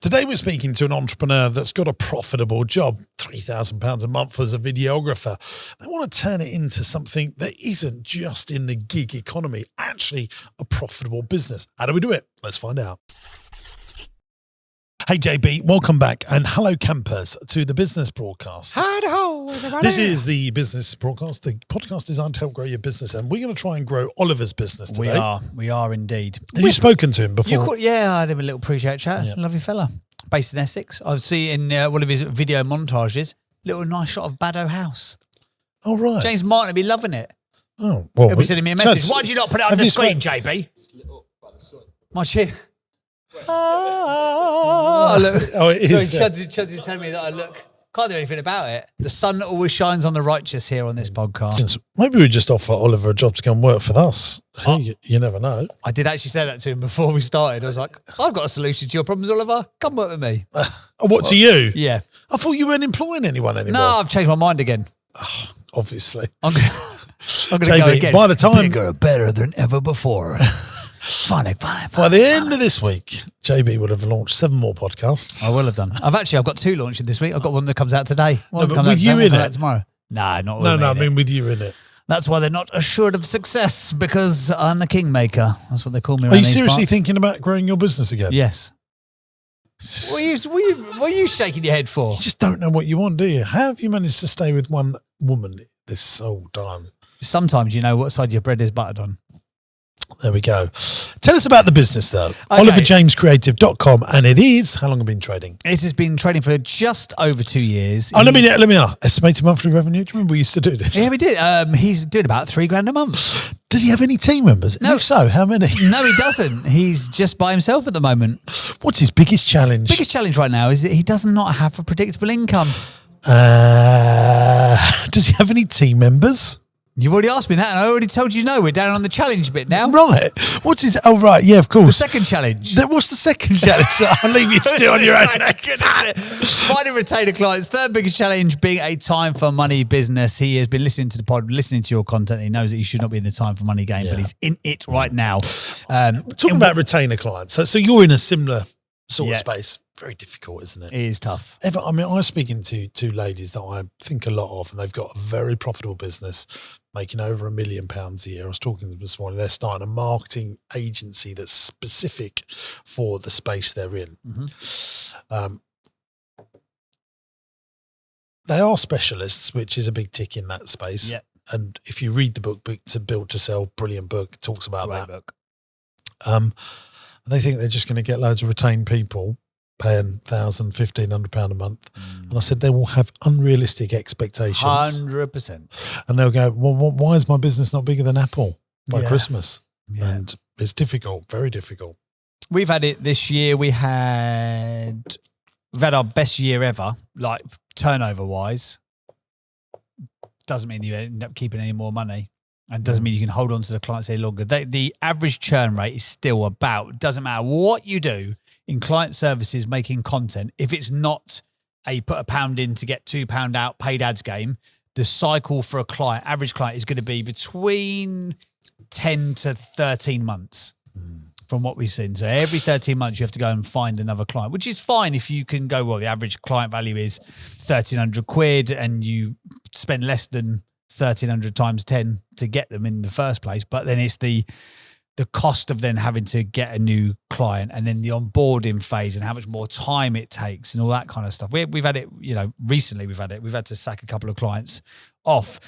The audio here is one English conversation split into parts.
Today we're speaking to an entrepreneur that's got a profitable job, £3,000 a month as a videographer. They want to turn it into something that isn't just in the gig economy, actually a profitable business. How do we do it? Let's find out. Hey JB, welcome back, and hello campers to the business broadcast. Hi-ho, everybody. This is the business broadcast, the podcast designed to help grow your business, and we're going to try and grow Oliver's business today. We are indeed. Have you spoken to him before? Yeah, I had him a little pre-chat chat. Yeah. Lovely fella, based in Essex. I see in one of his video montages, little nice shot of Baddow House. Oh, right. James Martin would be loving it. Oh, well. He'll be sending me a message. Why did you not put it on the screen, JB? My chin. It is. So Chuds is telling me that I look. Can't do anything about it. The sun always shines on the righteous here on this podcast. Maybe we just offer Oliver a job to come work for us. Hey, you never know. I did actually say that to him before we started. I was like, I've got a solution to your problems, Oliver. Come work with me. To you? Yeah. I thought you weren't employing anyone anymore. No, I've changed my mind again. Oh, obviously. I'm going to go again. By the time... Bigger, better than ever before. Funny. By the end of this week, JB would have launched 7 more podcasts. I will have done. I've got 2 launching this week. I've got one that comes out today. One but with you in it? Tomorrow. No, not with me. No, I mean with you in it. That's why they're not assured of success, because I'm the kingmaker. That's what they call me. Are you seriously thinking about growing your business again? Yes. What are you shaking your head for? You just don't know what you want, do you? How have you managed to stay with one woman this whole time? Sometimes you know what side your bread is buttered on. There we go. Tell us about the business, though. Okay. OliverJamesCreative.com, and it is, how long have you been trading? It has been trading for just over 2 years. Oh, let me ask. Estimated monthly revenue? Do you remember we used to do this? Yeah, we did. He's doing about $3,000 a month. Does he have any team members? No. And if so, how many? No, he doesn't. He's just by himself at the moment. What's his biggest challenge? Biggest challenge right now is that he does not have a predictable income. Does he have any team members? You've already asked me that, and I already told you no. We're down on the challenge bit now. Right. What's his... Oh, right. Yeah, of course. The second challenge. What's the second challenge? I'll leave you to do on your own. Finding retainer clients. Third biggest challenge being a time for money business. He has been listening to the pod, listening to your content. He knows that he should not be in the time for money game, but he's in it right now. Talking about retainer clients. So you're in a similar sort of space. Very difficult, isn't it? It is tough. I mean, I was speaking to 2 ladies that I think a lot of, and they've got a very profitable business, making over £1 million a year. I was talking to them this morning. They're starting a marketing agency that's specific for the space they're in. Mm-hmm. They are specialists, which is a big tick in that space. Yeah. And if you read the book to Build to Sell, brilliant book, it talks about that. Book. They think they're just going to get loads of retained people paying £1,000, £1,500 a month. And I said, they will have unrealistic expectations. 100%. And they'll go, well, why is my business not bigger than Apple by Christmas? Yeah. And it's difficult, very difficult. We've had it this year. We've had our best year ever, like turnover wise. Doesn't mean you end up keeping any more money. And doesn't mean you can hold on to the clients any longer. The average churn rate is still about, doesn't matter what you do in client services, making content, if it's not a put £1 in to get £2 out paid ads game, the cycle for a client, average client, is going to be between 10 to 13 months from what we've seen. So every 13 months you have to go and find another client, which is fine if you can go, well, the average client value is 1,300 quid and you spend less than 1,300 times 10 to get them in the first place. But then it's the cost of then having to get a new client and then the onboarding phase and how much more time it takes and all that kind of stuff. We've had it, recently we've had to sack a couple of clients off.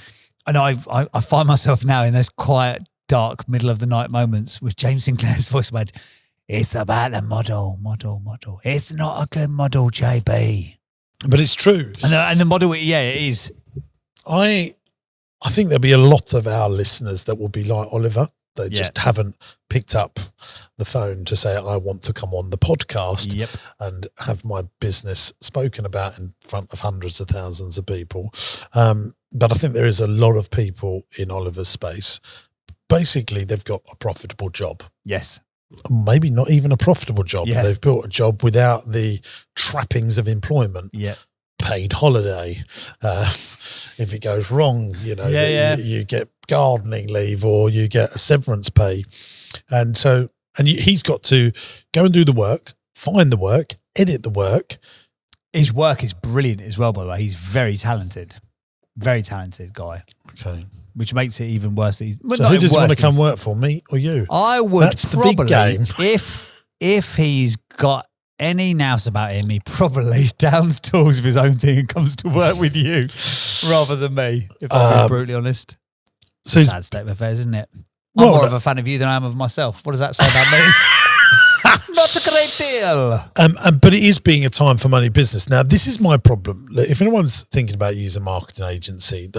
And I find myself now in those quiet, dark, middle of the night moments with James Sinclair's voice made, it's about the model. It's not a good model, JB. But it's true. And the model, it is. I think there'll be a lot of our listeners that will be like Oliver. They just haven't picked up the phone to say, I want to come on the podcast and have my business spoken about in front of hundreds of thousands of people. But I think there is a lot of people in Oliver's space. Basically, they've got a profitable job. Yes. Maybe not even a profitable job. Yeah. They've built a job without the trappings of employment. Yeah. Paid holiday. If it goes wrong, you get gardening leave or you get a severance pay. And he's got to go and do the work, find the work, edit the work. His work is brilliant as well, by the way. He's very talented guy. Okay. Which makes it even worse. So who does he want to come work for, me or you? I would That's the big game. if he's got any nous about him, he probably downs tools of his own thing and comes to work with you rather than me, if I'm being brutally honest. So sad state of affairs, isn't it? I'm more of a fan of you than I am of myself. What does that say about me? Not a great deal. But it is being a time for money business. Now, this is my problem. If anyone's thinking about using a marketing agency,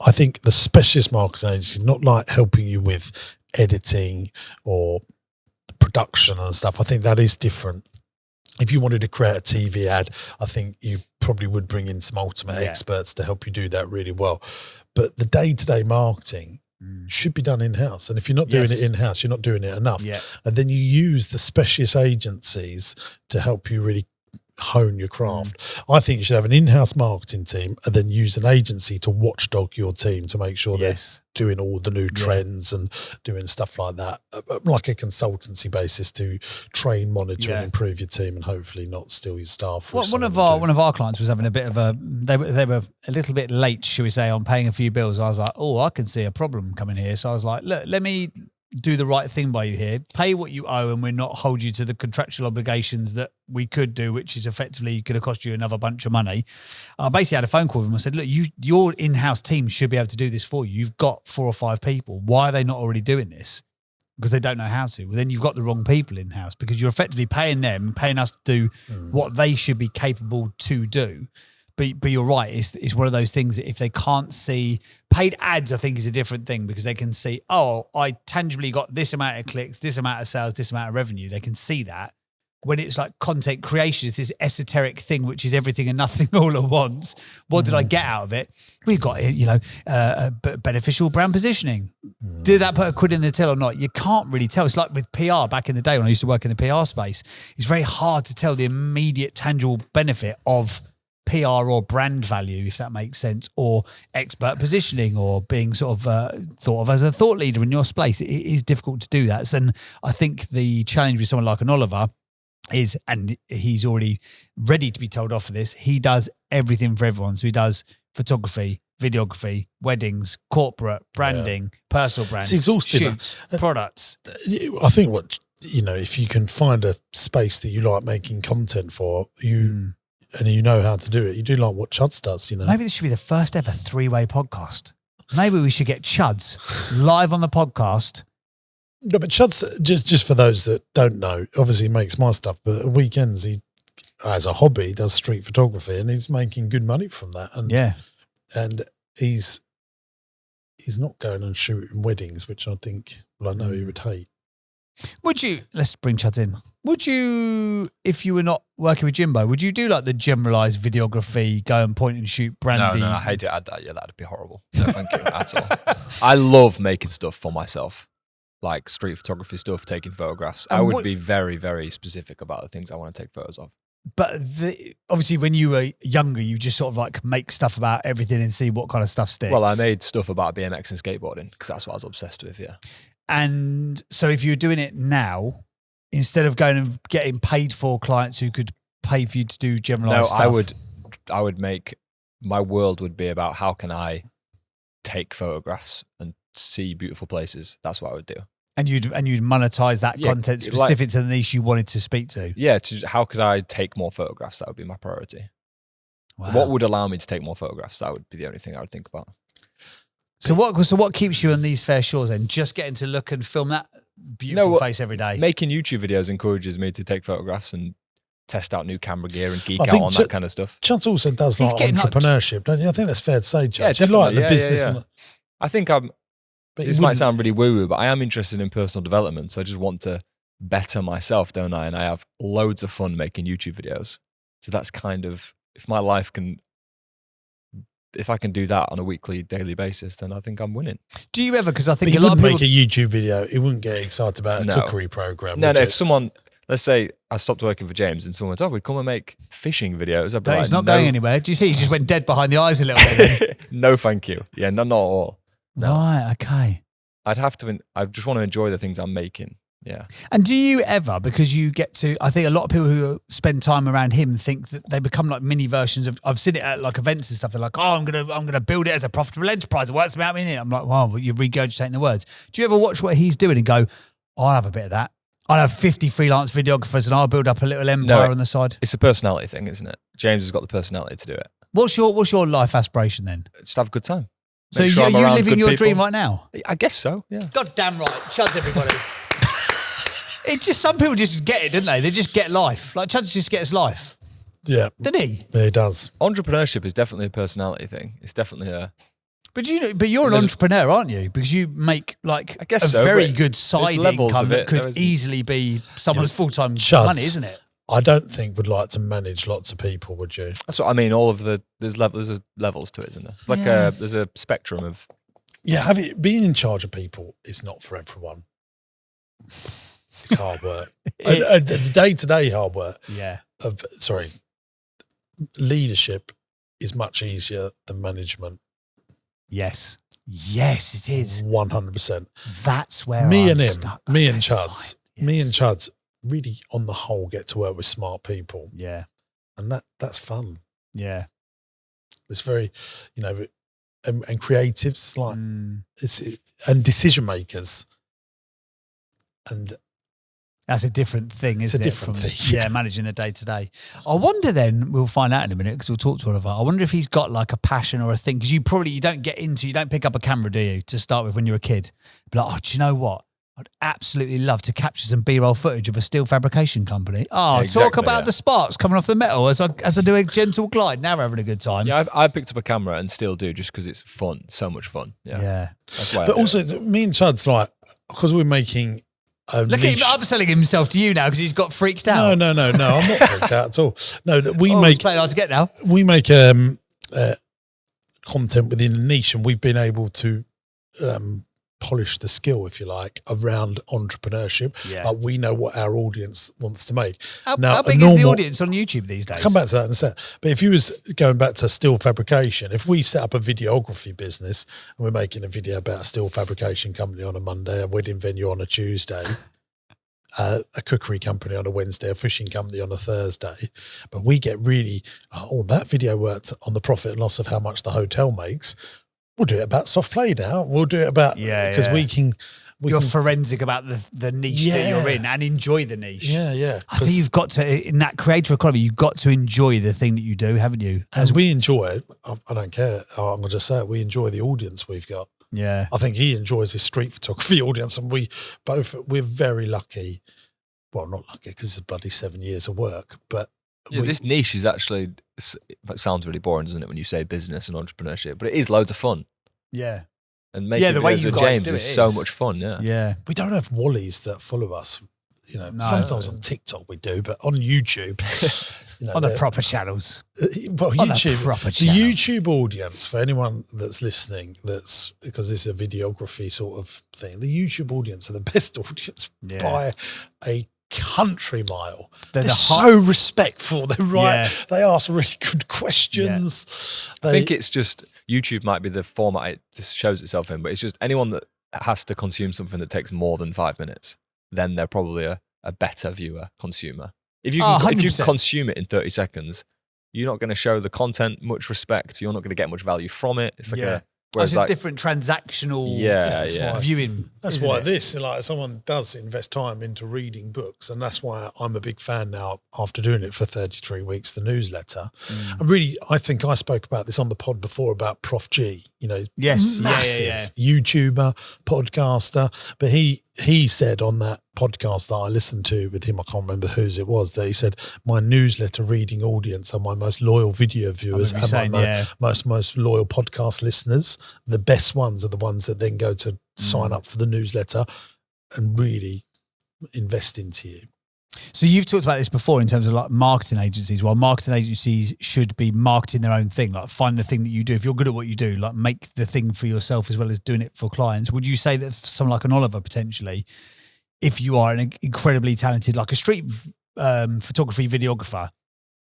I think the specialist marketing agency, not like helping you with editing or production and stuff, I think that is different. If you wanted to create a TV ad, I think you probably would bring in some ultimate experts to help you do that really well. But the day-to-day marketing should be done in-house. And if you're not doing it in-house, you're not doing it enough. Yeah. And then you use the specialist agencies to help you really hone your craft. I think you should have an in-house marketing team and then use an agency to watchdog your team to make sure they're doing all the new trends and doing stuff like that, like a consultancy basis to train, monitor and improve your team and hopefully not steal your staff. Well, one of our clients was having a bit of they were a little bit late, shall we say, on paying a few bills. I was like, I can see a problem coming here. So I was like, look, let me do the right thing by you here, pay what you owe, and we're not hold you to the contractual obligations that we could do, which is effectively going to cost you another bunch of money. I basically had a phone call with him. I said, look, your in-house team should be able to do this for you. You've got 4 or 5 people. Why are they not already doing this? Because they don't know how to. Well, then you've got the wrong people in-house because you're effectively paying them, paying us to do what they should be capable to do. But you're right. It's one of those things that if they can't see paid ads, I think is a different thing because they can see, I tangibly got this amount of clicks, this amount of sales, this amount of revenue. They can see that. When it's like content creation, it's this esoteric thing, which is everything and nothing all at once. What did I get out of it? We got, beneficial brand positioning. Did that put a quid in the till or not? You can't really tell. It's like with PR back in the day when I used to work in the PR space. It's very hard to tell the immediate tangible benefit of PR or brand value, if that makes sense, or expert positioning or being sort of thought of as a thought leader in your space. It is difficult to do that. And I think the challenge with someone like an Oliver is, and he's already ready to be told off for this, he does everything for everyone. So he does photography, videography, weddings, corporate, branding, personal brand, it's exhausting. Shoots, products. I think if you can find a space that you like making content for, and you know how to do it, you do like what Chuds does, Maybe this should be the first ever 3-way podcast. Maybe we should get Chuds live on the podcast. No, but Chuds, just for those that don't know, obviously he makes my stuff, but at weekends he, as a hobby, does street photography and he's making good money from that. And he's not going and shooting weddings, which I think, I know he would hate. Would you, let's bring Chuds in. Would you, if you were not working with Jimbo, would you do like the generalised videography, go and point and shoot brandy? No, I hate to add that. Yeah, that'd be horrible. No, thank you at all. I love making stuff for myself, like street photography stuff, taking photographs. I would be very, very specific about the things I want to take photos of. But obviously when you were younger, you just sort of like make stuff about everything and see what kind of stuff sticks. Well, I made stuff about BMX and skateboarding because that's what I was obsessed with, yeah. And so if you're doing it now, instead of going and getting paid for clients who could pay for you to do generalized stuff. I would make, my world would be about how can I take photographs and see beautiful places. That's what I would do. And you'd monetize that content specific to the niche you wanted to speak to. Yeah. How could I take more photographs? That would be my priority. Wow. What would allow me to take more photographs? That would be the only thing I would think about. So what keeps you on these fair shores then? Just getting to look and film that beautiful face every day? Making YouTube videos encourages me to take photographs and test out new camera gear and geek out on that kind of stuff. Chuds also does like entrepreneurship, don't you? I think that's fair to say, Chuds. Yeah, you like the business. Yeah. I think this might sound really woo-woo, but I am interested in personal development. So I just want to better myself, don't I? And I have loads of fun making YouTube videos. So that's kind of, if I can do that on a weekly, daily basis, then I think I'm winning. Do you ever, because I think a lot of people make a YouTube video, he wouldn't get excited about a cookery program. No, if someone, let's say I stopped working for James and someone went, we'd come and make fishing videos. I'd be he's not going anywhere. Do you see? He just went dead behind the eyes a little bit. No, thank you. Yeah, not at all. No. Right, okay. I just want to enjoy the things I'm making. Yeah. And do you ever, because you get to, I think a lot of people who spend time around him think that they become like mini versions of, I've seen it at like events and stuff. They're like, oh, I'm gonna build it as a profitable enterprise. It works about me in it. I'm like, wow, you're regurgitating the words. Do you ever watch what he's doing and go, oh, I'll have a bit of that? I'll have 50 freelance videographers and I'll build up a little empire on the side. It's a personality thing, isn't it? James has got the personality to do it. What's your life aspiration then? Just have a good time. So you're living your dream right now? I guess so, yeah. God damn right. Chuds, everybody. It's just, some people just get it, don't they? They just get life. Like Chuds just gets life. Yeah. Doesn't he? Yeah, he does. Entrepreneurship is definitely a personality thing. It's definitely a... But you're an entrepreneur, aren't you? Because you make like I guess so, very good side income that could easily be someone's full-time money, isn't it? I don't think would like to manage lots of people, would you? That's what I mean. There's levels to it, isn't there? It's like there's a spectrum of... Yeah, being in charge of people is not for everyone. It's hard work. The day-to-day hard work. Yeah. Leadership is much easier than management. Yes, it is. 100%. That's where me and Chuds really, on the whole, get to work with smart people. Yeah, and that's fun. Yeah, it's very, and creatives like and decision makers, and that's a different thing, isn't it? It's a different thing. Yeah, managing the day to day. I wonder then, we'll find out in a minute because we'll talk to Oliver. I wonder if he's got like a passion or a thing, because you don't pick up a camera, do you, to start with when you're a kid? But like, oh, do you know what? I'd absolutely love to capture some B-roll footage of a steel fabrication company. Oh, yeah, exactly, talk about the sparks coming off the metal as I do a gentle glide. Now we're having a good time. Yeah, I picked up a camera and still do, just because it's fun, so much fun. Yeah. That's why. But also, me and Chud's like, because we're making... Look at him upselling himself to you now because he's got freaked out. No, I'm not freaked out at all. No, that we make... It's playing hard to get now. We make content within a niche, and we've been able to polish the skill, if you like, around entrepreneurship. Yeah. Like, we know what our audience wants to make. How big is the audience on YouTube these days? I'll come back to that in a sec. But if you was going back to steel fabrication, if we set up a videography business and we're making a video about a steel fabrication company on a Monday, a wedding venue on a Tuesday, a cookery company on a Wednesday, a fishing company on a Thursday, but we get really, that video worked on the profit and loss of how much the hotel makes. We'll do it about soft play now. We'll do it about, because we can. You're forensic about the niche that you're in and enjoy the niche. Yeah. I think you've got to, in that creator economy, you've got to enjoy the thing that you do, haven't you? As we enjoy it, I don't care. I'm going to just say it. We enjoy the audience we've got. Yeah. I think he enjoys his street photography audience, and we're very lucky. Well, not lucky because it's bloody 7 years of work, but this niche is actually, it sounds really boring, doesn't it, when you say business and entrepreneurship, but it is loads of fun. Yeah. And making videos with James is so much fun, Yeah. We don't have Wallies that follow us. Sometimes on TikTok we do, but on YouTube, on the proper channels. YouTube, the YouTube audience, for anyone that's listening, because this is a videography sort of thing, the YouTube audience are the best audience by a country mile. They're so respectful. They ask really good questions. I think it's just YouTube might be the format it just shows itself in, but it's just anyone that has to consume something that takes more than 5 minutes, then they're probably a better consumer. If you consume it in 30 seconds, you're not going to show the content much respect. You're not going to get much value from it. It's like it's a different transactional viewing. That's why someone does invest time into reading books, and that's why I'm a big fan now, after doing it for 33 weeks, the newsletter. I think I spoke about this on the pod before about Prof G, massive YouTuber, podcaster, but he said on that podcast that I listened to with him, I can't remember whose it was, that he said, my newsletter reading audience are my most loyal video viewers and my most loyal podcast listeners. The best ones are the ones that then go to sign up for the newsletter and really invest into you. So you've talked about this before in terms of like marketing agencies. Well, marketing agencies should be marketing their own thing, like find the thing that you do. If you're good at what you do, like make the thing for yourself as well as doing it for clients. Would you say that for someone like an Oliver, potentially, if you are an incredibly talented, like a street photography videographer,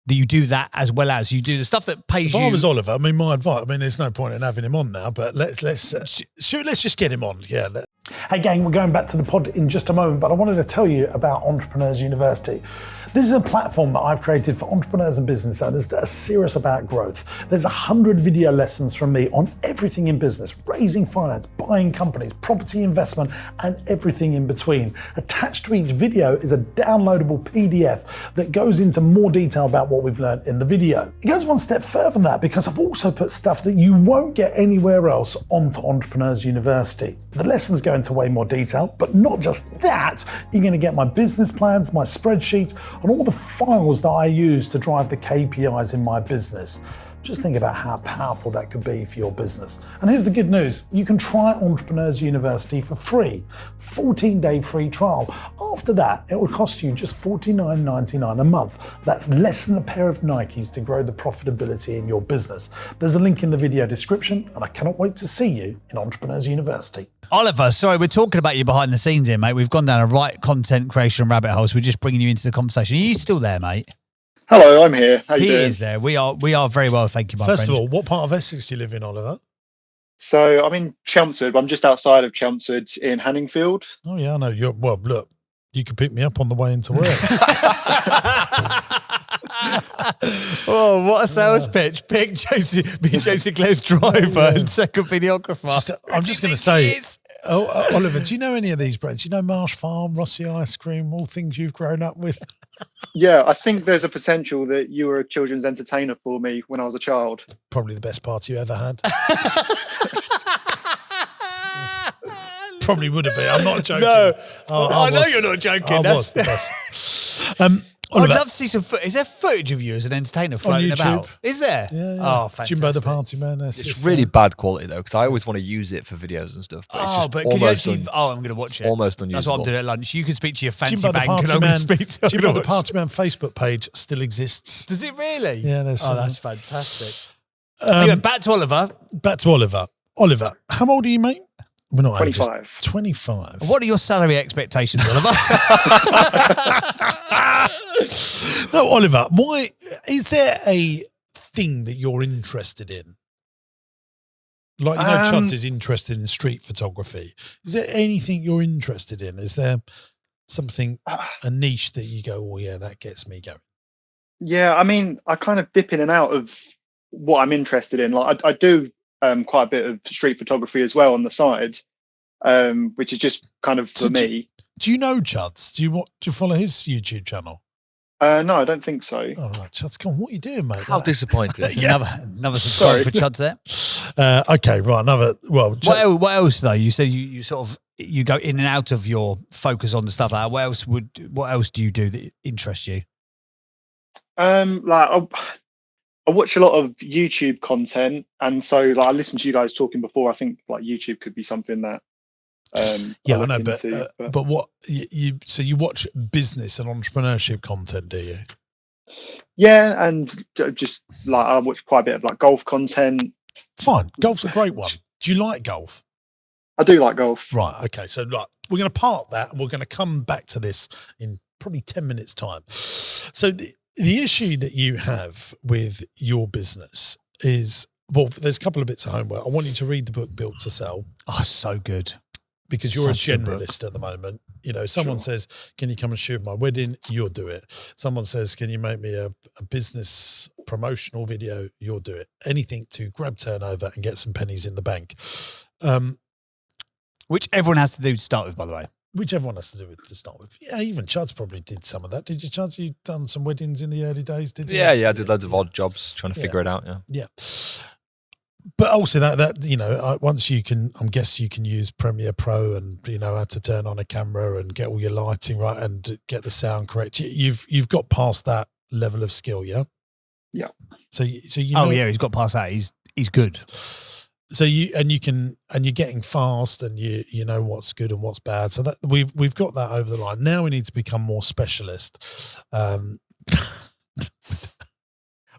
that you do that as well as you do the stuff that pays you? If I was Oliver, my advice, there's no point in having him on now, but let's just get him on. Yeah. Hey gang, we're going back to the pod in just a moment, but I wanted to tell you about Entrepreneurs University. This is a platform that I've created for entrepreneurs and business owners that are serious about growth. There's 100 video lessons from me on everything in business, raising finance, buying companies, property investment, and everything in between. Attached to each video is a downloadable PDF that goes into more detail about what we've learned in the video. It goes one step further than that because I've also put stuff that you won't get anywhere else onto Entrepreneurs University. The lessons go into way more detail, but not just that. You're going to get my business plans, my spreadsheets, and all the files that I use to drive the KPIs in my business. Just think about how powerful that could be for your business. And here's the good news. You can try Entrepreneurs University for free. 14-day free trial. After that, it will cost you just $49.99 a month. That's less than a pair of Nikes to grow the profitability in your business. There's a link in the video description, and I cannot wait to see you in Entrepreneurs University. Oliver, sorry, we're talking about you behind the scenes here, mate. We've gone down a right content creation rabbit hole, so we're just bringing you into the conversation. Are you still there, mate? Hello, I'm here. How you doing? He is there. We are very well, thank you, my friend. First of all, what part of Essex do you live in, Oliver? So I'm in Chelmsford. I'm just outside of Chelmsford in Hanningfield. Oh yeah, I know. Well, look, you could pick me up on the way into work. Oh, what a sales pitch. Pick James Sinclair's driver and second videographer. I'm just going to say, Oliver, do you know any of these brands? Do you know Marsh Farm, Rossi Ice Cream, all things you've grown up with? Yeah, I think there's a potential that you were a children's entertainer for me when I was a child. Probably the best party you ever had. Probably would have been. I'm not joking. No, I know you're not joking. Was the best. I'd love to see some footage. Is there footage of you as an entertainer floating about? Is there? Yeah. Oh, fantastic. Jimbo the Partyman. It's really bad quality though, because I always want to use it for videos and stuff. But it's just almost I'm going to watch it. Almost unusable. That's what I'm doing at lunch. You can speak to your fancy Jimbo bank, the and I'm going to speak to Jimbo the Partyman Facebook page still exists. Does it really? Yeah, there's some. Oh, that's fantastic. Anyway, back to Oliver. Oliver, how old are you, mate? We're not 25. Ages. 25. What are your salary expectations, Oliver? No, Oliver, why is there a thing that you're interested in? Like, you know, Chuds is interested in street photography. Is there anything you're interested in? Is there something, a niche that you go, oh yeah, that gets me going? Yeah, I mean, I kind of dip in and out of what I'm interested in. Like I do quite a bit of street photography as well on the side, which is just kind of for me. Do you know Chuds? Do you follow his YouTube channel? No, I don't think so. Oh, right, Chuds, come on, what are you doing, mate? How disappointed. Yeah. Another subscribe for Chuds there. Okay, right, another. Well, what else though? You said you sort of you go in and out of your focus on the stuff like that. What else do you do that interests you? Like I watch a lot of YouTube content, and so like I listened to you guys talking before. I think like YouTube could be something that. Yeah, I know, but what so you watch business and entrepreneurship content, do you? Yeah, and just like I watch quite a bit of like golf content. Fine, golf's a great one. Do you like golf? I do like golf. Right. Okay. So like we're going to park that, and we're going to come back to this in probably 10 minutes' time. So the issue that you have with your business is, well, there's a couple of bits of homework. I want you to read the book Built to Sell. Oh, so good. Because you're a generalist at the moment. You know, someone says, can you come and shoot my wedding? You'll do it. Someone says, can you make me a business promotional video? You'll do it. Anything to grab turnover and get some pennies in the bank. Which everyone has to do to start with, by the way. Which everyone has to do with to start with. Yeah, even Chuds probably did some of that. Did you, Chuds? You done some weddings in the early days, did you? Yeah, I did loads of odd jobs trying to figure it out, Yeah. But also that you know, once you can, I guess you can use Premiere Pro and you know how to turn on a camera and get all your lighting right and get the sound correct. You've got past that level of skill, yeah. Yeah. So you know, oh yeah, he's got past that. He's good. So you're getting fast and you know what's good and what's bad. So that we've got that over the line. Now we need to become more specialist.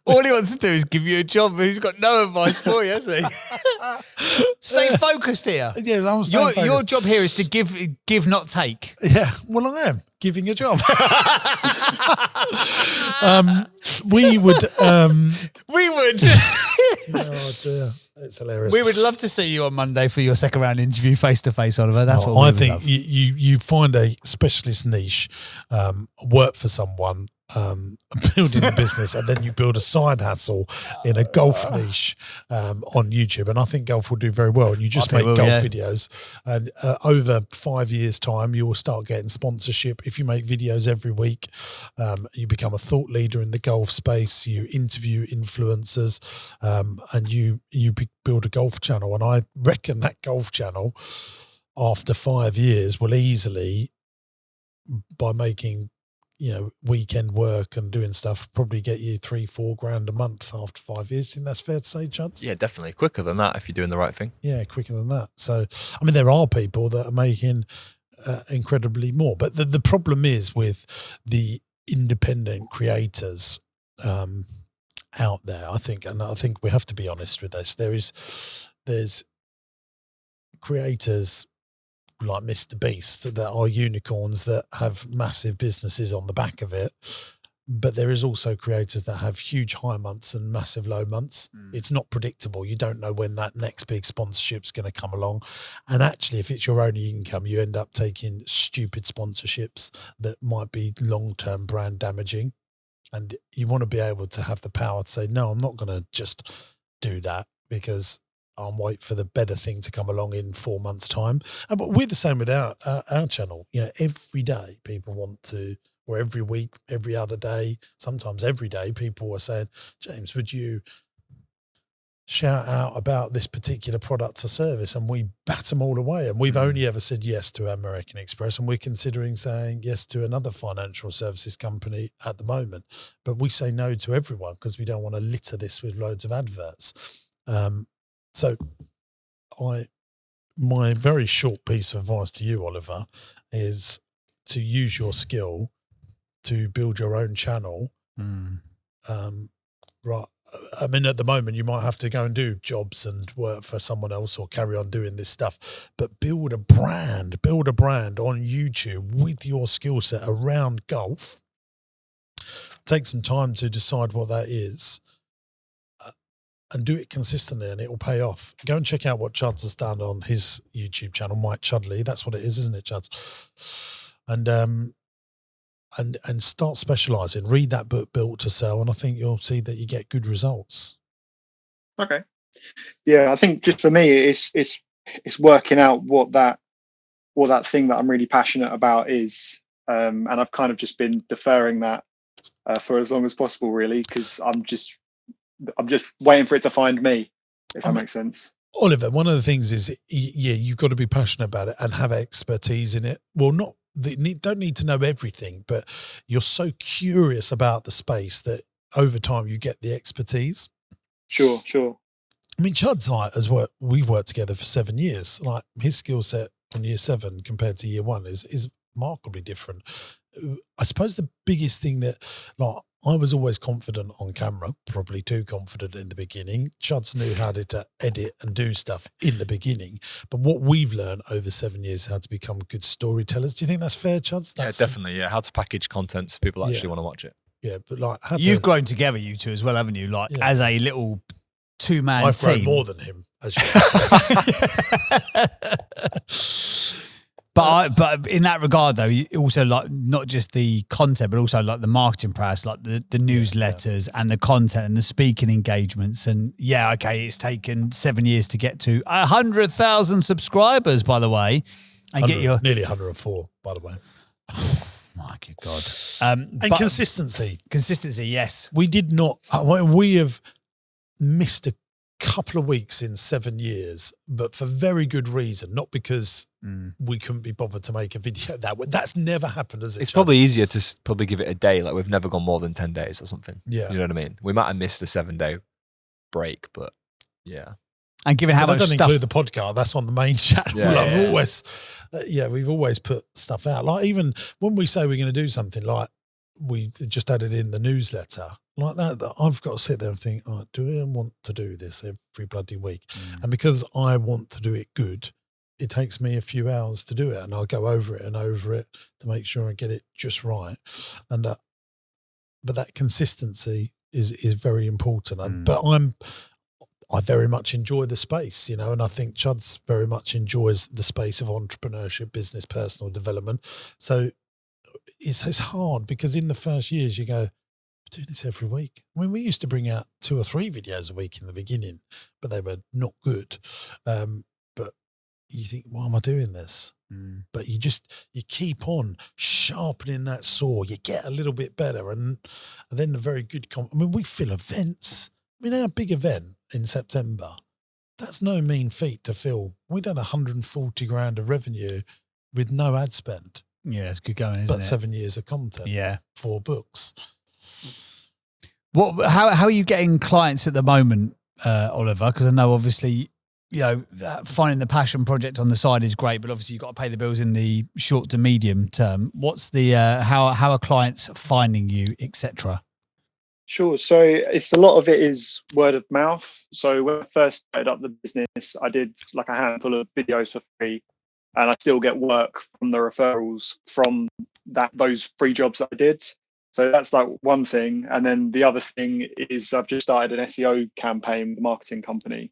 All he wants to do is give you a job, but he's got no advice for you, hasn't he? Stay focused here. Yeah, I'm staying focused. Your job here is to give, not take. Yeah, well, I am giving a job. We would. Oh dear, it's hilarious. We would love to see you on Monday for your second round interview face to face, Oliver. That's what I we think love. you find a specialist niche, work for someone, building a business, and then you build a side hustle in a golf niche on YouTube. And I think golf will do very well. And you just make golf videos, and over 5 years' time, you will start getting sponsorship. If you make videos every week, you become a thought leader in the golf space. You interview influencers, and you build a golf channel. And I reckon that golf channel, after 5 years, will easily, by making weekend work and doing stuff, probably get you 3-4 grand a month after 5 years. Think that's fair to say, Chuds? Yeah, definitely quicker than that if you're doing the right thing. Yeah, quicker than that. So, I mean, there are people that are making incredibly more, but the problem is with the independent creators out there. I think we have to be honest with this. There's creators like Mr. Beast that are unicorns that have massive businesses on the back of it. But there is also creators that have huge high months and massive low months. It's not predictable. You don't know when that next big sponsorship's going to come along. And actually, if it's your only income, you end up taking stupid sponsorships that might be long-term brand damaging. And you want to be able to have the power to say, no, I'm not going to just do that because I'll wait for the better thing to come along in 4 months' time. But we're the same with our channel. Every day people want to, or every week, every other day, sometimes every day, people are saying, James, would you shout out about this particular product or service? And we bat them all away. And we've only ever said yes to American Express, and we're considering saying yes to another financial services company at the moment. But we say no to everyone because we don't want to litter this with loads of adverts. So my very short piece of advice to you, Oliver, is to use your skill to build your own channel. Right. I mean, at the moment, you might have to go and do jobs and work for someone else or carry on doing this stuff, but build a brand on YouTube with your skill set around golf. Take some time to decide what that is. And do it consistently, and it will pay off. Go and check out what Chuds has done on his YouTube channel, Mike Chudley. That's what it is, isn't it, Chuds? And start specialising. Read that book, Built to Sell, and I think you'll see that you get good results. Okay. Yeah, I think just for me, it's working out what that thing that I'm really passionate about is, and I've kind of just been deferring that for as long as possible, really, because I'm just waiting for it to find me, if that makes sense. Oliver, one of the things is, you've got to be passionate about it and have expertise in it. Well, don't need to know everything, but you're so curious about the space that over time you get the expertise. Sure. I mean, Chud's we've worked together for 7 years. Like, his skill set in year 7 compared to year 1 is remarkably different. I suppose the biggest thing that, like, I was always confident on camera, probably too confident in the beginning. Chuds knew how to edit and do stuff in the beginning. But what we've learned over 7 years is how to become good storytellers. Do you think that's fair, Chuds? Yeah, definitely. Yeah, how to package content so people actually want to watch it. Yeah, but like, you've grown together, you two, as well, haven't you? Like, as a little two-man team. I've grown more than him, as you say. But in that regard, though, you also like not just the content, but also like the marketing press, like the newsletters and the content and the speaking engagements. And it's taken 7 years to get to 100,000 subscribers, by the way, and get your nearly 104, by the way. My good God. And consistency. Consistency, yes. We did not. We have missed a couple of weeks in 7 years, but for very good reason, not because we couldn't be bothered to make a video that way. That's never happened, has it? It's probably easier to probably give it a day. Like, we've never gone more than 10 days or something. Yeah. You know what I mean? We might have missed a 7-day break, but yeah. And given how much stuff, I don't include the podcast. That's on the main channel. We've always put stuff out. Like, even when we say we're going to do something, like we just added in the newsletter, like that I've got to sit there and think, do I want to do this every bloody week? And because I want to do it good, it takes me a few hours to do it, and I'll go over it and over it to make sure I get it just right. And but that consistency is very important. But I very much enjoy the space, you know, and I think Chuds very much enjoys the space of entrepreneurship, business, personal development. So it's hard because in the first years you go, we're doing this every week. I mean, we used to bring out 2 or 3 videos a week in the beginning, but they were not good. But you think, why am I doing this? But you keep on sharpening that saw. You get a little bit better. And then the very good, I mean, we fill events. I mean, our big event in September, that's no mean feat to fill. We done 140 grand of revenue with no ad spend. Yeah, it's good going, isn't it? But 7 years of content. Yeah. 4 books. How are you getting clients at the moment, Oliver? Because I know obviously, you know, finding the passion project on the side is great, but obviously you've got to pay the bills in the short to medium term. What's the how are clients finding you, etc.? Sure. So it's a lot of it is word of mouth. So when I first started up the business, I did like a handful of videos for free, and I still get work from the referrals from those free jobs that I did. So that's like one thing. And then the other thing is I've just started an SEO campaign with a marketing company.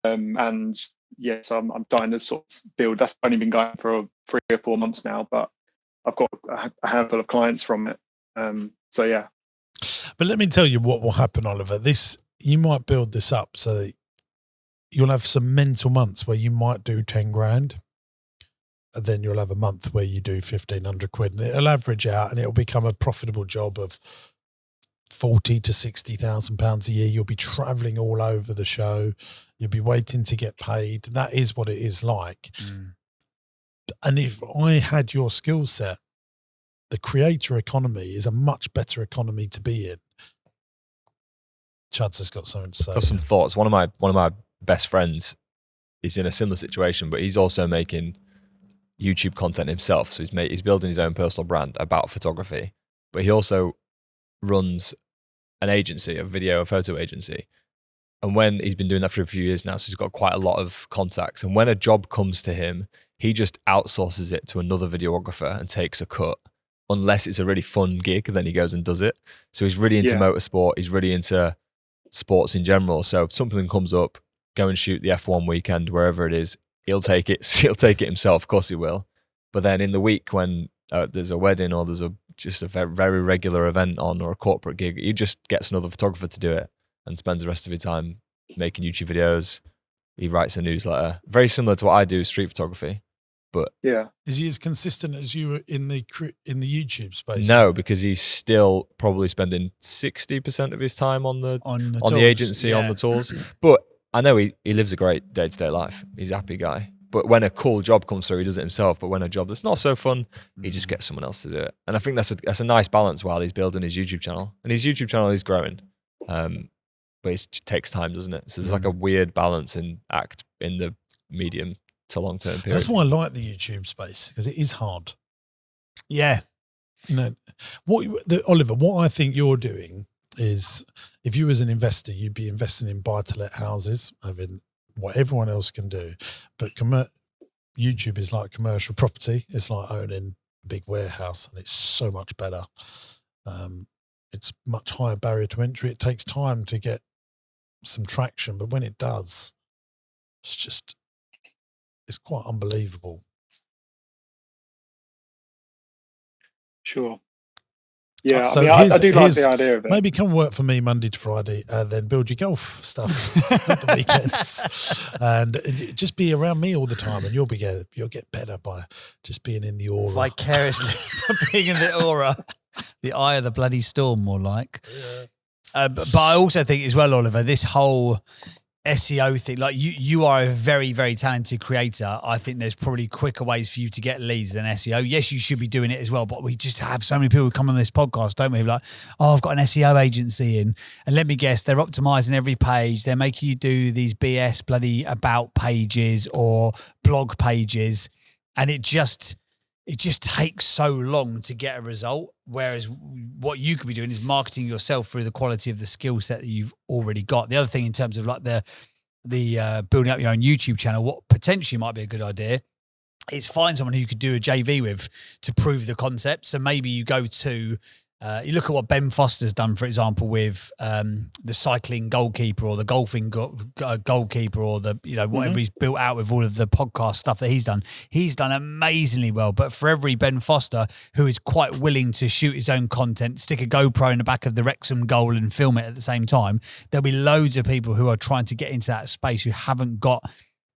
And yes, I'm trying to sort of build. That's only been going for 3 or 4 months now, but I've got a handful of clients from it. So yeah. But let me tell you what will happen, Oliver. You might build this up so that you'll have some mental months where you might do 10 grand. And then you'll have a month where you do 1,500 quid, and it'll average out, and it'll become a profitable job of 40 to 60,000 pounds a year. You'll be traveling all over the show. You'll be waiting to get paid. That is what it is like. And if I had your skill set, the creator economy is a much better economy to be in. Chuds has got something to say. Got some thoughts. One of my best friends is in a similar situation, but he's also making YouTube content himself. So he's building his own personal brand about photography, but he also runs an agency, a photo agency. And when he's been doing that for a few years now, so he's got quite a lot of contacts. And when a job comes to him, he just outsources it to another videographer and takes a cut. Unless it's a really fun gig, then he goes and does it. So he's really into motorsport. He's really into sports in general. So if something comes up, go and shoot the F1 weekend, wherever it is, he'll take it. He'll take it himself. Of course he will. But then in the week when there's a wedding or there's just a very, very regular event on or a corporate gig, he just gets another photographer to do it and spends the rest of his time making YouTube videos. He writes a newsletter. Very similar to what I do, street photography. But yeah, is he as consistent as you were in the YouTube space? No, because he's still probably spending 60% of his time on the agency, on the tools. But I know he lives a great day-to-day life. He's a happy guy. But when a cool job comes through, he does it himself. But when a job that's not so fun, he just gets someone else to do it. And I think that's a nice balance while he's building his YouTube channel. And his YouTube channel is growing, but it takes time, doesn't it? So there's like a weird balance in the medium to long-term period. That's why I like the YouTube space, because it is hard. Yeah. You know, Oliver, what I think you're doing is, if you as an investor, you'd be investing in buy-to-let houses, having what everyone else can do. But YouTube is like commercial property. It's like owning a big warehouse, and it's so much better. It's much higher barrier to entry. It takes time to get some traction, but when it does, it's quite unbelievable. Sure. Yeah, so I do like the idea of it. Maybe come work for me Monday to Friday, and then build your golf stuff at the weekends, and just be around me all the time, and you'll get better by just being in the aura. Vicariously being in the aura, the eye of the bloody storm, more like. Yeah. But I also think as well, Oliver, this whole SEO thing, like you are a very, very talented creator. I think there's probably quicker ways for you to get leads than SEO. Yes, you should be doing it as well, but we just have so many people who come on this podcast, don't we? Like, oh, I've got an SEO agency and let me guess, they're optimizing every page. They're making you do these BS bloody about pages or blog pages. And it just takes so long to get a result. Whereas what you could be doing is marketing yourself through the quality of the skill set that you've already got. The other thing in terms of like the building up your own YouTube channel, what potentially might be a good idea is find someone who you could do a JV with to prove the concept. So maybe you go to You look at what Ben Foster's done, for example, with the cycling goalkeeper or the golfing goalkeeper or the whatever he's built out with all of the podcast stuff that he's done. He's done amazingly well. But for every Ben Foster who is quite willing to shoot his own content, stick a GoPro in the back of the Wrexham goal and film it at the same time, there'll be loads of people who are trying to get into that space who haven't got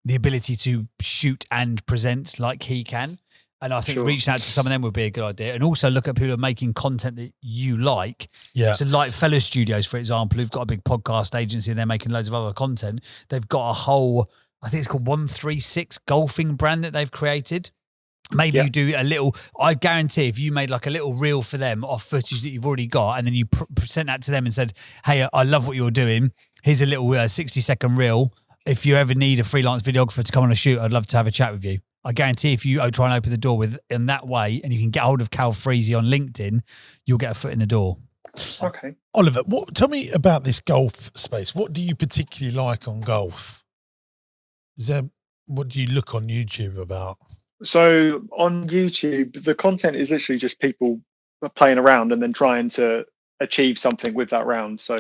the ability to shoot and present like he can. And I think reaching out to some of them would be a good idea. And also look at people who are making content that you like. Yeah. So like Fellow Studios, for example, who've got a big podcast agency and they're making loads of other content. They've got a whole, I think it's called 136 golfing brand that they've created. Maybe you do a little, I guarantee if you made like a little reel for them off footage that you've already got and then you sent that to them and said, hey, I love what you're doing. Here's a little 60-second reel. If you ever need a freelance videographer to come on a shoot, I'd love to have a chat with you. I guarantee if you try and open the door in that way and you can get hold of Cal Freezy on LinkedIn, you'll get a foot in the door. Okay. Oliver, tell me about this golf space. What do you particularly like on golf? What do you look on YouTube about? So on YouTube, the content is literally just people playing around and then trying to achieve something with that round. So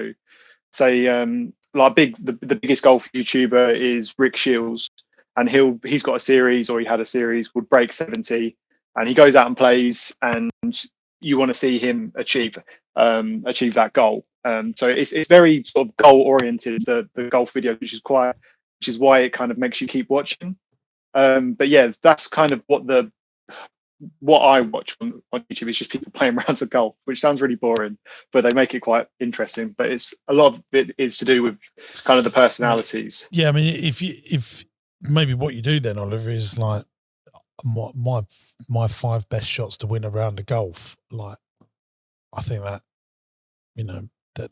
say the biggest golf YouTuber is Rick Shields. And he's got a series, or he had a series called Break 70, and he goes out and plays, and you want to see him achieve that goal. So it's very sort of goal oriented, the golf video, which is why it kind of makes you keep watching. But yeah, that's kind of what I watch on YouTube is just people playing rounds of golf, which sounds really boring, but they make it quite interesting. But it's a lot of it is to do with kind of the personalities. Yeah, I mean, if maybe what you do then, Oliver, is like my 5 best shots to win a round of golf. Like, I think that,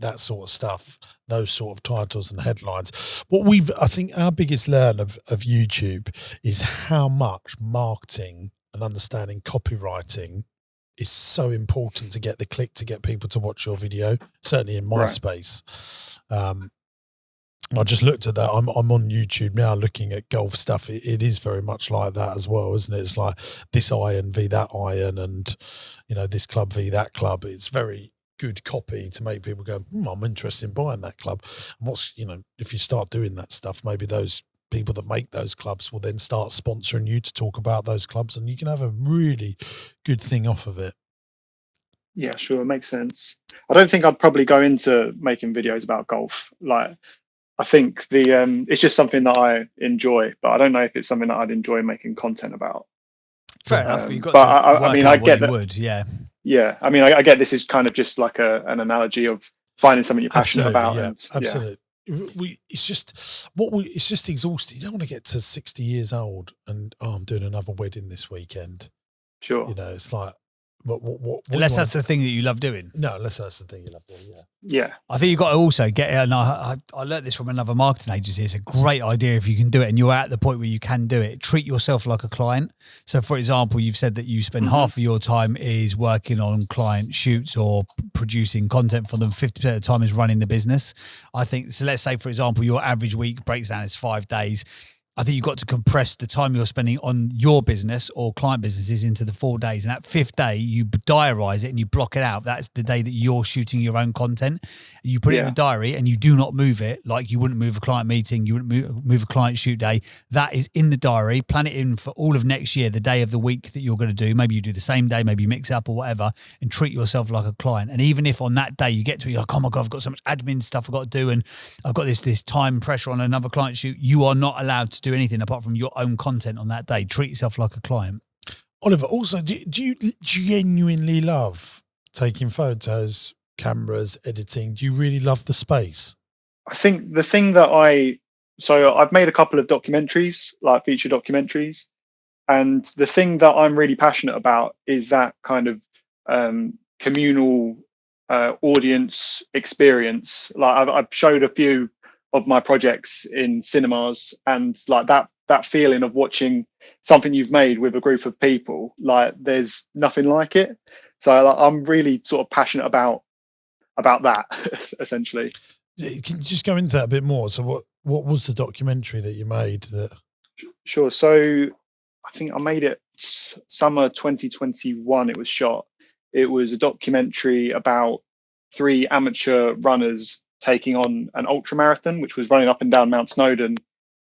that sort of stuff, those sort of titles and headlines. I think our biggest learn of YouTube is how much marketing and understanding copywriting is so important to get the click, to get people to watch your video, certainly in my space. I just looked at that. I'm on YouTube now looking at golf stuff. It is very much like that as well, isn't it? It's like this iron v that iron and, this club v that club. It's very good copy to make people go, I'm interested in buying that club. And if you start doing that stuff, maybe those people that make those clubs will then start sponsoring you to talk about those clubs and you can have a really good thing off of it. Yeah, sure. It makes sense. I don't think I'd probably go into making videos about golf. Like, I think it's just something that I enjoy, but I don't know if it's something that I'd enjoy making content about. Fair enough. You've got I get that. Would, yeah. Yeah. I mean, I get this is kind of just like an analogy of finding something you're passionate about. Yeah, and, absolutely. It's just exhausting. You don't want to get to 60 years old and I'm doing another wedding this weekend. Sure. It's like, unless that's the thing that you love doing. No, unless that's the thing you love doing. Yeah. I think you've got to also get it. And I learned this from another marketing agency. It's a great idea if you can do it and you're at the point where you can do it. Treat yourself like a client. So, for example, you've said that you spend half of your time is working on client shoots or producing content for them. 50% of the time is running the business. I think, so let's say, for example, your average week breaks down as 5 days. I think you've got to compress the time you're spending on your business or client businesses into the 4 days. And that 5th day, you diarize it and you block it out. That's the day that you're shooting your own content. You put it in the diary and you do not move it like you wouldn't move a client meeting. You wouldn't move a client shoot day. That is in the diary. Plan it in for all of next year, the day of the week that you're going to do. Maybe you do the same day, maybe you mix it up or whatever, and treat yourself like a client. And even if on that day you get to it, you're like, oh my God, I've got so much admin stuff I've got to do and I've got this time pressure on another client shoot, you are not allowed to do anything apart from your own content on that day. Treat yourself like a client. Oliver, also, do you genuinely love taking photos, cameras, editing? Do you really love the space? I think the thing that I've made a couple of documentaries, like feature documentaries, and the thing that I'm really passionate about is that kind of communal audience experience. Like I've showed a few of my projects in cinemas, and like that feeling of watching something you've made with a group of people, like there's nothing like it. So I'm really sort of passionate about that essentially. Can you just go into that a bit more? So what was the documentary that you made? Sure. So I think I made it summer 2021 it was shot, It was a documentary about 3 amateur runners taking on an ultra marathon, which was running up and down Mount Snowdon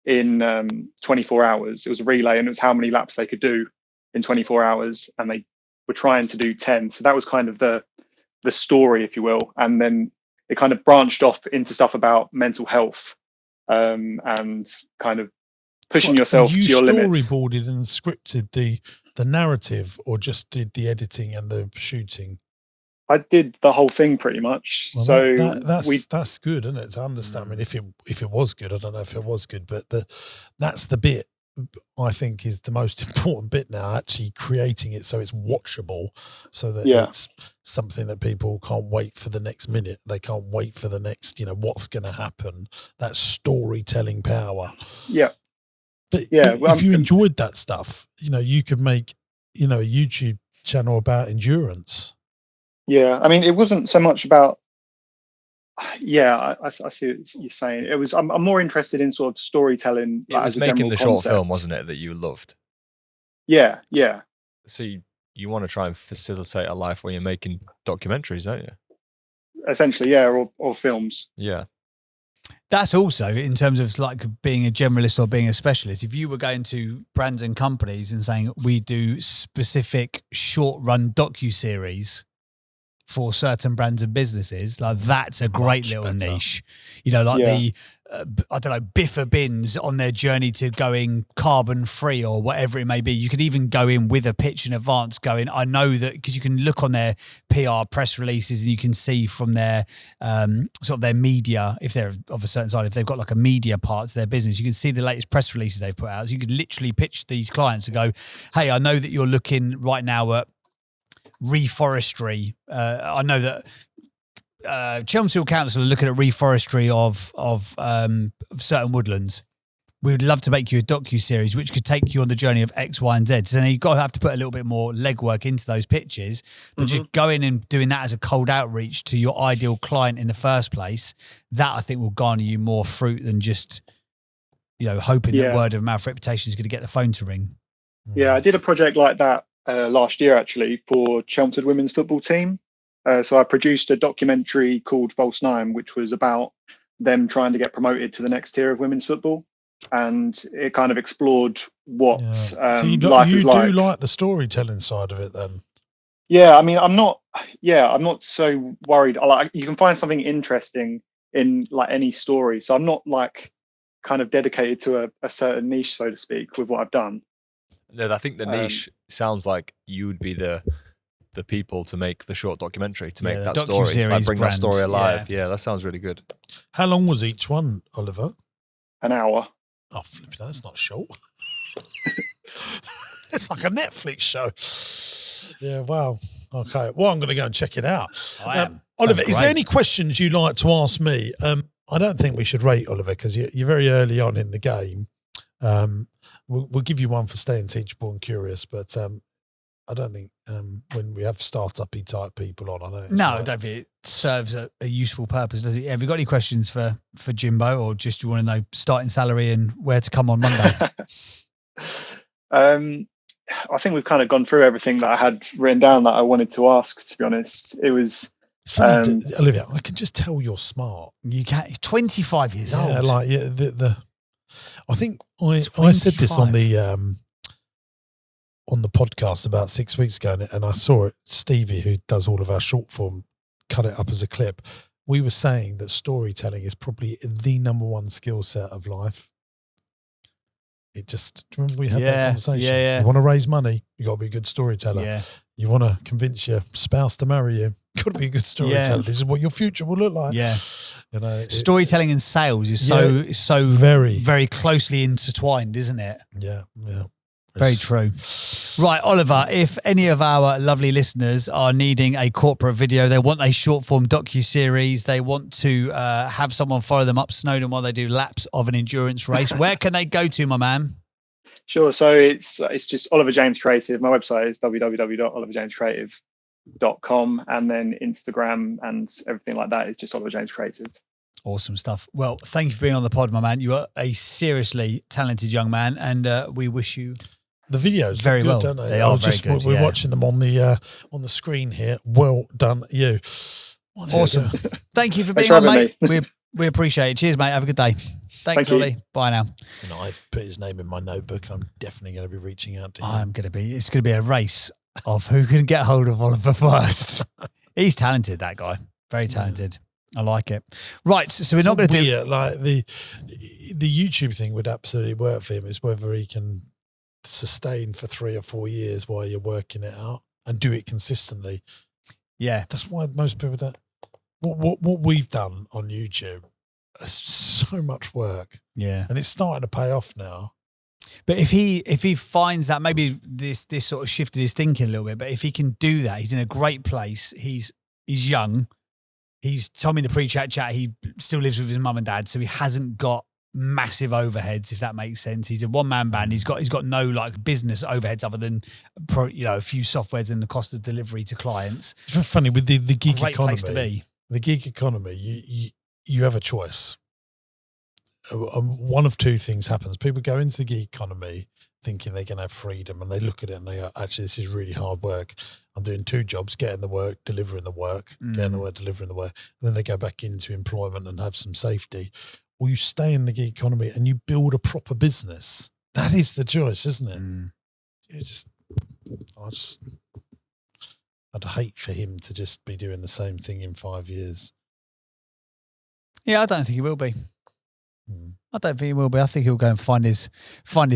in 24 hours. It was a relay, and it was how many laps they could do in 24 hours, and they were trying to do 10. So that was kind of the story, if you will. And then it kind of branched off into stuff about mental health, and kind of pushing yourself to your limits. You storyboarded and scripted the narrative, or just did the editing and the shooting? I did the whole thing pretty much. Well, so that's good, isn't it? To understand. I mean, if it was good, I don't know if it was good, but that's the bit I think is the most important bit now. Actually creating it so it's watchable, so that it's something that people can't wait for the next minute. They can't wait for the next, what's going to happen. That storytelling power. Yeah. But if you enjoyed that stuff, you could make, a YouTube channel about endurance. Yeah, I mean, it wasn't so much about. Yeah, I see what you're saying. It was. I'm more interested in sort of storytelling. It was making the short film, wasn't it, that you loved? Yeah, yeah. So you want to try and facilitate a life where you're making documentaries, don't you? Essentially, yeah, or films. Yeah. That's also in terms of like being a generalist or being a specialist. If you were going to brands and companies and saying we do specific short-run docu-series for certain brands and businesses, like that's a great little niche. The I don't know, Biffa Bins on their journey to going carbon free or whatever it may be. You could even go in with a pitch in advance going, I know that, because you can look on their PR press releases and you can see from their sort of their media, if they're of a certain side, if they've got like a media part to their business, you can see the latest press releases they've put out. So you could literally pitch these clients and go, hey, I know that you're looking right now at reforestry. I know that Chelmsford Council are looking at reforestry of certain woodlands. We would love to make you a docu-series which could take you on the journey of X, Y, and Z. So then you've got to have to put a little bit more legwork into those pitches, but just going and doing that as a cold outreach to your ideal client in the first place, that I think will garner you more fruit than just, hoping that word of mouth reputation is going to get the phone to ring. Yeah, I did a project like that last year actually for Chelmsford women's football team. So I produced a documentary called False 9, which was about them trying to get promoted to the next tier of women's football, and it kind of explored what so life is like. You do like the storytelling side of it, then? Yeah, I mean, I'm not so worried. You can find something interesting in like any story, so I'm not like kind of dedicated to a certain niche, so to speak, with what I've done. No, I think the niche sounds like you would be the people to make the short documentary, to make that story, like bring that story alive. Yeah, that sounds really good. How long was each one, Oliver? An hour. Oh, flipping, that's not short. It's like a Netflix show. Yeah, wow. Okay, well, I'm going to go and check it out. Oliver, is there any questions you'd like to ask me? I don't think we should rate Oliver because you're very early on in the game. We'll give you one for staying teachable and curious, but I don't think when we have startup-y type people on, I know. I don't think it serves a useful purpose, does it? Have you got any questions for Jimbo, or just you want to know starting salary and where to come on Monday? I think we've kind of gone through everything that I had written down that I wanted to ask, to be honest. It was... Olivia, I can just tell you're smart. You can. 25 years old. Yeah, like I think I said this on the podcast about 6 weeks ago, and I saw it. Stevie, who does all of our short form, cut it up as a clip. We were saying that storytelling is probably the number one skill set of life. Remember we had that conversation? Yeah. You want to raise money, you got to be a good storyteller. Yeah. You want to convince your spouse to marry you, got to be a good storyteller. This is what your future will look like. Yeah. Storytelling and sales is so very, very closely intertwined, isn't it? Yeah. Very true. Right, Oliver, if any of our lovely listeners are needing a corporate video, they want a short form docu-series, they want to have someone follow them up Snowdon while they do laps of an endurance race, where can they go to, my man? Sure. So it's just Oliver James Creative. My website is www.oliverjamescreative.com, and then Instagram and everything like that is just Oliver James Creative. Awesome stuff. Well, thank you for being on the pod, my man. You are a seriously talented young man, and we wish you The videos very good, well. Don't they? They are very good. We're watching them on the screen here. Well done, you. Awesome. Thank you for being on, mate. We appreciate it. Cheers, mate. Have a good day. Thanks, Ollie. Bye now. And I've put his name in my notebook. I'm definitely going to be reaching out to him. It's going to be a race of who can get hold of Oliver first. He's talented, that guy. Very talented. I like it. Right, so we're not going to do... Like the YouTube thing would absolutely work for him. It's whether he can sustain for 3 or 4 years while you're working it out and do it consistently. Yeah. That's why most people don't... What we've done on YouTube is so much work. Yeah. And it's starting to pay off now. But if he finds that maybe this sort of shifted his thinking a little bit, but if he can do that, he's in a great place. He's young. He's told me in the pre-chat he still lives with his mum and dad, so he hasn't got massive overheads, if that makes sense. He's a one-man band. He's got no like business overheads other than a few softwares and the cost of delivery to clients. It's funny with the gig great economy. Place to be. The gig economy, you have a choice. One of two things happens. People go into the gig economy thinking they're going to have freedom, and they look at it and they go, actually, this is really hard work. I'm doing 2 jobs, getting the work, delivering the work, getting the work, delivering the work. And then they go back into employment and have some safety. Or you stay in the gig economy and you build a proper business. That is the choice, isn't it? I'd hate for him to just be doing the same thing in 5 years. Yeah, I don't think he will be. I don't think he will be. I think he'll go and find his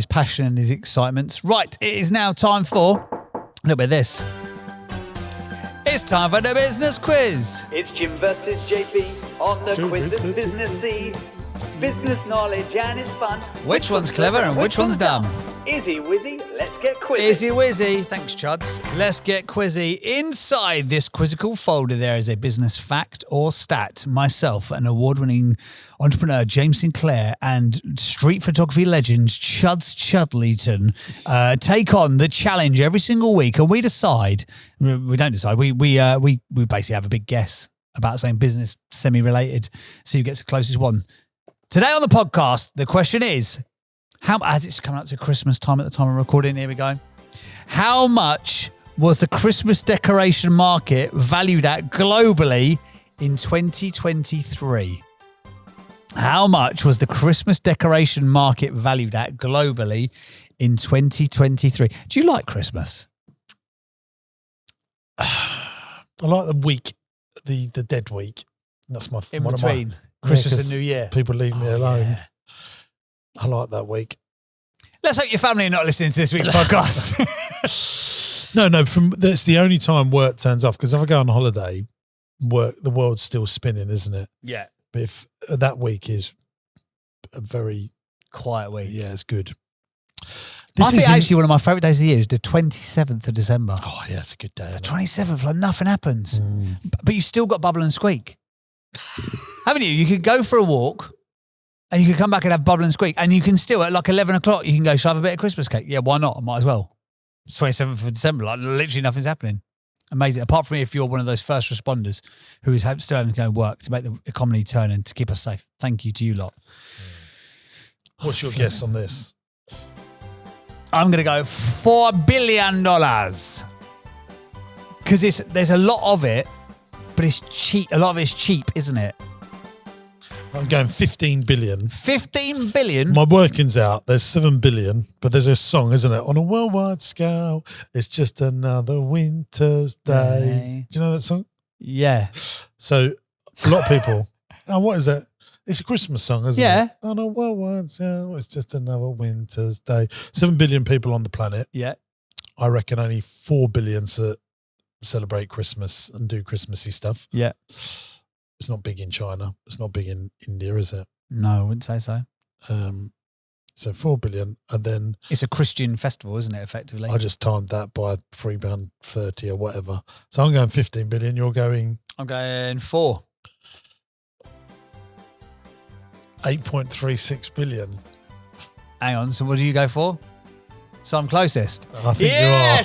passion and his excitements. Right, it is now time for a little bit of this. It's time for the business quiz. It's Jim versus JP on the quiz that's businessy. Business knowledge and it's fun. Which one's clever and which one's dumb? Izzy Wizzy, let's get quizzy. Izzy Wizzy, thanks Chuds. Let's get quizzy. Inside this quizzical folder there is a business fact or stat. Myself, an award-winning entrepreneur, James Sinclair, and street photography legends Chuds Chudleyton take on the challenge every single week, and we decide. We don't decide. We basically have a big guess about something business semi-related. See who gets the closest one. Today on the podcast, the question is, as it's coming up to Christmas time at the time of recording, here we go. How much was the Christmas decoration market valued at globally in 2023? How much was the Christmas decoration market valued at globally in 2023? Do you like Christmas? I like the week, the dead week. That's my in one between of my, Christmas and New Year. People leave me alone. Yeah. I like that week. Let's hope your family are not listening to this week's podcast. No. That's the only time work turns off. Because if I go on holiday, the world's still spinning, isn't it? Yeah. But if that week is a very quiet week, yeah, it's good. I think actually one of my favourite days of the year is the 27th of December. Oh yeah, it's a good day. The 27th, like nothing happens, but you still got bubble and squeak, haven't you? You could go for a walk. And you can come back and have bubble and squeak. And you can still, at like 11 o'clock, you can go, shall I have a bit of Christmas cake? Yeah, why not? I might as well. It's 27th of December. Like, literally nothing's happening. Amazing. Apart from if you're one of those first responders who is still having to go and work to make the economy turn and to keep us safe. Thank you to you lot. What's your guess on this? I'm going to go $4 billion. Because there's a lot of it, but it's cheap. A lot of it's cheap, isn't it? I'm going 15 billion. 15 billion? My working's out. There's 7 billion, but there's a song, isn't it? On a worldwide scale, it's just another winter's day. Do you know that song? Yeah. So a lot of people, what is that? It's a Christmas song, isn't it? On a worldwide scale, it's just another winter's day. 7 billion people on the planet. Yeah. I reckon only 4 billion celebrate Christmas and do Christmassy stuff. Yeah. It's not big in China. It's not big in India, is it? No, I wouldn't say so. So 4 billion, and then it's a Christian festival, isn't it? Effectively, I just timed that by £3.30 or whatever. So I'm going 15 billion. You're going? I'm going 4. 8.36 billion. Hang on. So what do you go for? So I'm closest. I think you are.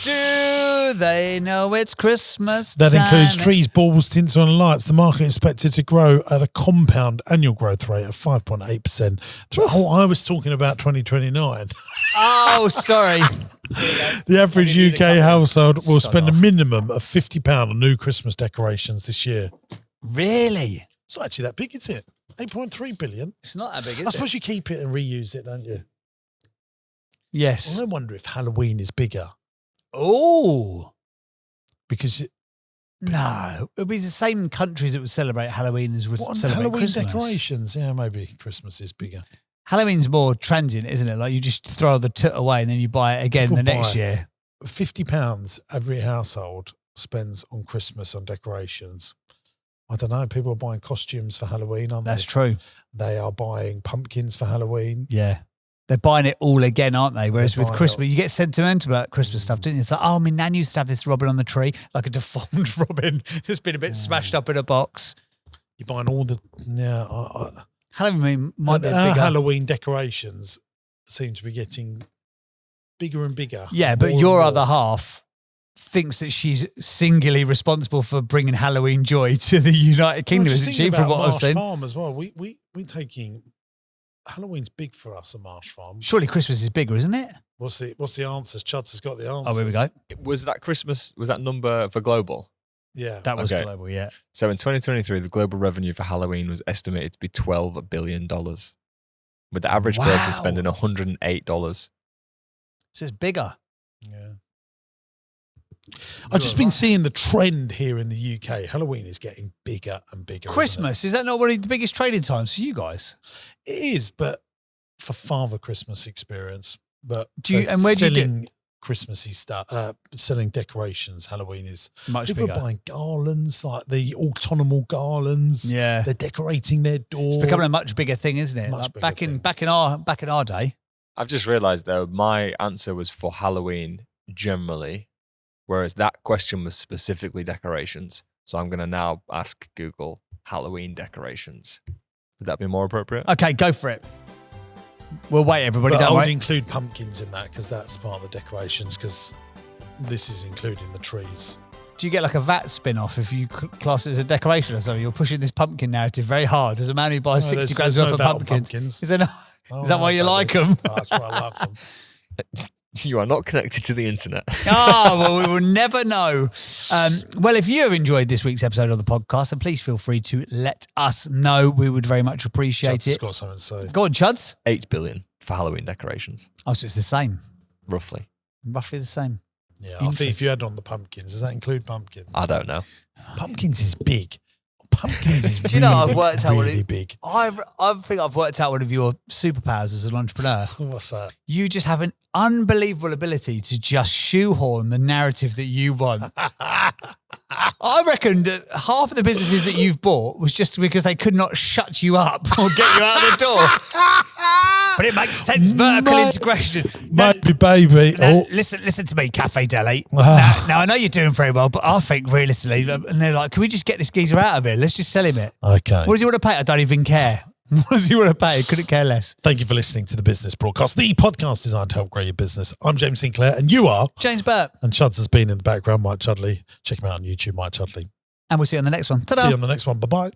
Dude. Do they know it's Christmas That time? includes trees, balls, tinsel and lights. The market is expected to grow at a compound annual growth rate of 5.8%. Oh, I was talking about 2029. Oh, sorry. The average UK household will Sod spend a off. minimum of £50 on new Christmas decorations this year. Really? It's not actually that big, is it? 8.3 billion. It's not that big, I suppose you keep it and reuse it, don't you? Yes. Well, I wonder if Halloween is bigger Oh. because No. It would be the same countries that would celebrate Halloween as would what, celebrate Halloween Christmas. decorations. Yeah, maybe Christmas is bigger. Halloween's more transient, isn't it? Like you just throw the toot away and then you buy it again People the next buy year. £50 every household spends on Christmas on decorations. I don't know. People are buying costumes for Halloween, aren't That's they? true. They are buying pumpkins for Halloween. Yeah. They're buying it all again, aren't they? Whereas They're with buying Christmas, it. you get sentimental about Christmas stuff, don't you? It's like, oh, my nan used to have this robin on the tree, like a deformed robin that's been a bit smashed up in a box. You're buying all the Halloween might be our bigger. Halloween decorations seem to be getting bigger and bigger. Yeah, but More your and other more. half thinks that she's singularly responsible for bringing Halloween joy to the United Kingdom, just isn't thinking she? From about what I've Marsh seen. Farm as well. We're taking Halloween's big for us at Marsh Farm. Surely Christmas is bigger, isn't it? What's the answers? Chuds has got the answers. Oh, here we go. Was that number for global? Yeah. That was Okay. global, yeah. So in 2023, the global revenue for Halloween was estimated to be $12 billion, with the average person Wow. spending $108. So it's bigger. Yeah. I've just been seeing the trend here in the UK. Halloween is getting bigger and bigger. Christmas, is that not one of the biggest trading times for you guys? It is, but for Father Christmas experience. But And where do you selling Christmassy stuff, selling decorations, Halloween is Much people bigger. are buying garlands, like the autumnal garlands. Yeah. They're decorating their door. It's becoming a much bigger thing, isn't it? Much Like bigger back thing. in our day. I've just realised though, my answer was for Halloween generally, whereas that question was specifically decorations. So I'm going to now ask Google Halloween decorations. Would that be more appropriate? Okay, go for it. We'll wait, everybody. But I Don't would worry. include pumpkins in that because that's part of the decorations because this is including the trees. Do you get like a VAT spin-off if you class it as a decoration or something? You're pushing this pumpkin narrative very hard. As a man who buys No, 60 there's grand's worth no of VAT on pumpkins. pumpkins. Is, there no, Oh, is that no, why you no, like no. them? Oh, that's why I like them. You are not connected to the internet. Oh, well, we will never know. Well, if you have enjoyed this week's episode of the podcast, then please feel free to let us know. We would very much appreciate Chuds has it. got something to say. Go on, Chuds. 8 billion for Halloween decorations, Oh, so it's the same. roughly. Roughly the same. Yeah, I think if you add on the pumpkins, does that include pumpkins? I don't know. Pumpkins is big. Pumpkins is Do you know, I've really, worked out what really it- big. I think I've worked out one of your superpowers as an entrepreneur. What's that? You just have an unbelievable ability to just shoehorn the narrative that you want. I reckon that half of the businesses that you've bought was just because they could not shut you up or get you out the door. But it makes sense, vertical Mate. integration. Now, Maybe, baby. now, Oh, listen to me, Cafe Deli. Now, I know you're doing very well, but I think realistically, and they're like, can we just get this geezer out of here? Let's just sell him it. okay. What does he want to pay? I don't even care. What does he want to pay? I couldn't care less. Thank you for listening to the Business Broadcast, the podcast designed to help grow your business. I'm James Sinclair, and you are. James Burt. And Chuds has been in the background, Mike Chudley. Check him out on YouTube, Mike Chudley. And we'll see you on the next one. Ta-da. See you on the next one. Bye-bye.